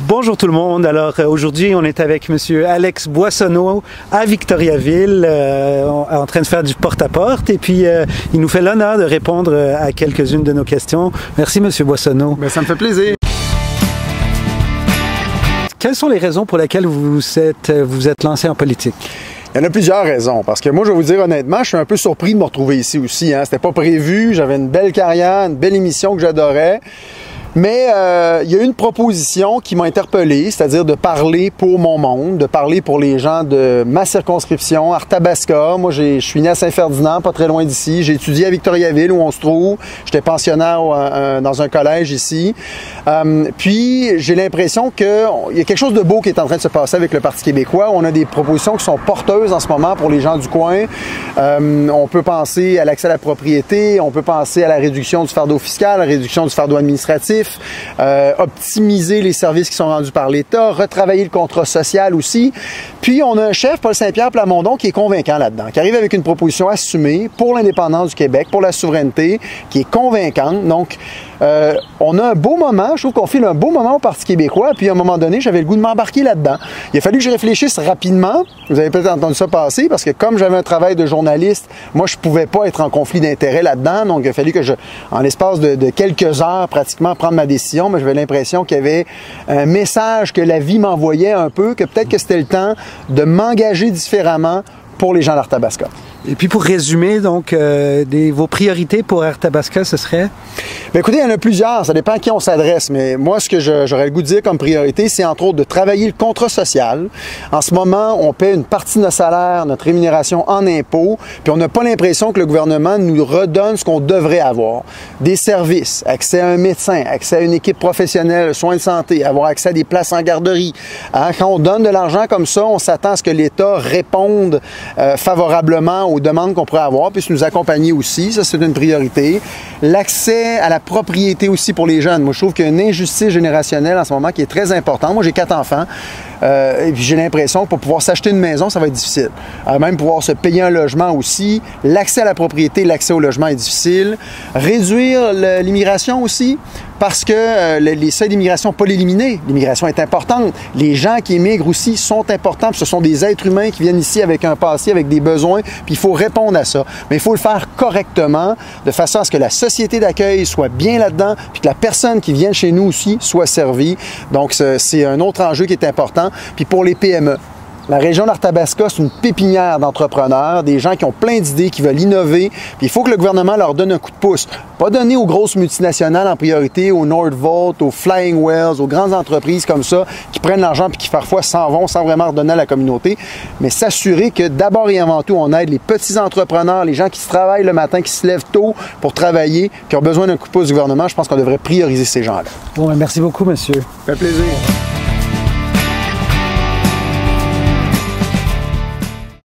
Bonjour tout le monde. Alors aujourd'hui, on est avec Monsieur Alex Boissonneau à Victoriaville, en train de faire du porte-à-porte. Et puis, il nous fait l'honneur de répondre à quelques-unes de nos questions. Merci, Monsieur Boissonneau. Bien, ça me fait plaisir. Quelles sont les raisons pour lesquelles vous êtes lancé en politique? Il y en a plusieurs raisons, parce que moi, je vais vous dire honnêtement, je suis un peu surpris de me retrouver ici aussi. C'était pas prévu, j'avais une belle carrière, une belle émission que j'adorais. Mais il y a eu une proposition qui m'a interpellé, c'est-à-dire de parler pour mon monde, de parler pour les gens de ma circonscription, Arthabasca. Moi, je suis né à Saint-Ferdinand, pas très loin d'ici. J'ai étudié à Victoriaville, où on se trouve. J'étais pensionnaire dans un collège ici. Puis, j'ai l'impression qu'il y a quelque chose de beau qui est en train de se passer avec le Parti québécois. On a des propositions qui sont porteuses en ce moment pour les gens du coin. On peut penser à l'accès à la propriété, on peut penser à la réduction du fardeau fiscal, la réduction du fardeau administratif, optimiser les services qui sont rendus par l'État, retravailler le contrat social aussi. Puis, on a un chef, Paul Saint-Pierre Plamondon, qui est convaincant là-dedans, qui arrive avec une proposition assumée pour l'indépendance du Québec, pour la souveraineté, qui est convaincante. Donc, on a un beau moment, je trouve qu'on file un beau moment au Parti québécois, puis à un moment donné, j'avais le goût de m'embarquer là-dedans. Il a fallu que je réfléchisse rapidement. Vous avez peut-être entendu ça passer, parce que comme j'avais un travail de journaliste, moi, je pouvais pas être en conflit d'intérêts là-dedans, donc il a fallu que en l'espace de quelques heures, pratiquement, prendre ma décision, mais j'avais l'impression qu'il y avait un message que la vie m'envoyait un peu, que peut-être que c'était le temps de m'engager différemment pour les gens d'Arthabasca. Et puis pour résumer, donc, vos priorités pour Arthabasca, ce serait? Bien, écoutez, il y en a plusieurs, ça dépend à qui on s'adresse, mais moi, ce que j'aurais le goût de dire comme priorité, c'est entre autres de travailler le contrat social. En ce moment, on paie une partie de notre salaire, notre rémunération en impôts, puis on n'a pas l'impression que le gouvernement nous redonne ce qu'on devrait avoir. Des services, accès à un médecin, accès à une équipe professionnelle, soins de santé, avoir accès à des places en garderie. Quand on donne de l'argent comme ça, on s'attend à ce que l'État réponde favorablement aux demandes qu'on pourrait avoir, puis nous accompagner aussi, ça c'est une priorité. L'accès à la propriété aussi pour les jeunes. Moi je trouve qu'il y a une injustice générationnelle en ce moment qui est très importante. Moi j'ai 4 enfants et puis j'ai l'impression que pour pouvoir s'acheter une maison, ça va être difficile. Même pouvoir se payer un logement aussi. L'accès à la propriété, l'accès au logement est difficile. Réduire l'immigration aussi, parce que les seuils d'immigration, pas l'éliminer. L'immigration est importante. Les gens qui émigrent aussi sont importants. Puis ce sont des êtres humains qui viennent ici avec un passé, avec des besoins. Puis il faut répondre à ça. Mais il faut le faire correctement, de façon à ce que la société d'accueil soit bien là-dedans, puis que la personne qui vient chez nous aussi soit servie. Donc c'est un autre enjeu qui est important. Puis pour les PME. La région d'Arthabasca, c'est une pépinière d'entrepreneurs, des gens qui ont plein d'idées, qui veulent innover. Puis il faut que le gouvernement leur donne un coup de pouce. Pas donner aux grosses multinationales en priorité, aux Nordvolt, aux Flying Wells, aux grandes entreprises comme ça, qui prennent l'argent puis qui parfois s'en vont sans vraiment redonner à la communauté. Mais s'assurer que d'abord et avant tout, on aide les petits entrepreneurs, les gens qui se travaillent le matin, qui se lèvent tôt pour travailler, qui ont besoin d'un coup de pouce du gouvernement. Je pense qu'on devrait prioriser ces gens-là. Bon, merci beaucoup, monsieur. Ça fait plaisir.